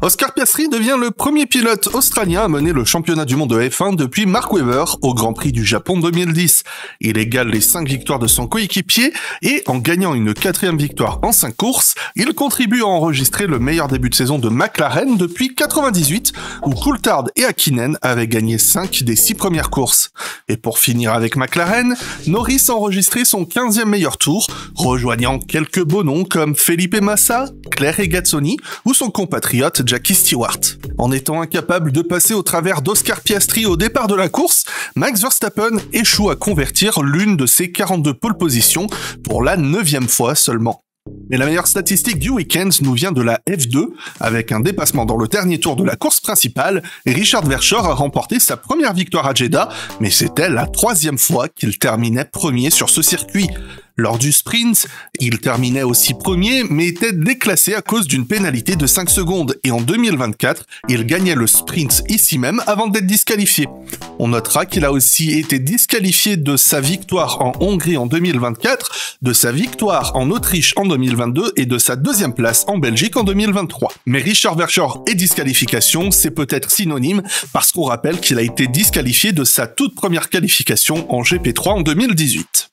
Oscar Piastri devient le premier pilote australien à mener le championnat du monde de F1 depuis Mark Webber au Grand Prix du Japon 2010. Il égale les 5 victoires de son coéquipier et, en gagnant une 4e victoire en 5 courses, il contribue à enregistrer le meilleur début de saison de McLaren depuis 98, où Coulthard et Häkkinen avaient gagné 5 des 6 premières courses. Et pour finir avec McLaren, Norris a enregistré son 15e meilleur tour, rejoignant quelques beaux noms comme Felipe Massa, Claire Regazzoni ou son compatriote Jackie Stewart. En étant incapable de passer au travers d'Oscar Piastri au départ de la course, Max Verstappen échoue à convertir l'une de ses 42 pole positions pour la 9e fois seulement. Mais la meilleure statistique du week-end nous vient de la F2, avec un dépassement dans le dernier tour de la course principale, et Richard Verschoor a remporté sa première victoire à Jeddah, mais c'était la 3e fois qu'il terminait premier sur ce circuit. Lors du sprint, il terminait aussi premier, mais était déclassé à cause d'une pénalité de 5 secondes, et en 2024, il gagnait le sprint ici même avant d'être disqualifié. On notera qu'il a aussi été disqualifié de sa victoire en Hongrie en 2024, de sa victoire en Autriche en 2022 et de sa 2e place en Belgique en 2023. Mais Richard Verschoor et disqualification, c'est peut-être synonyme, parce qu'on rappelle qu'il a été disqualifié de sa toute première qualification en GP3 en 2018.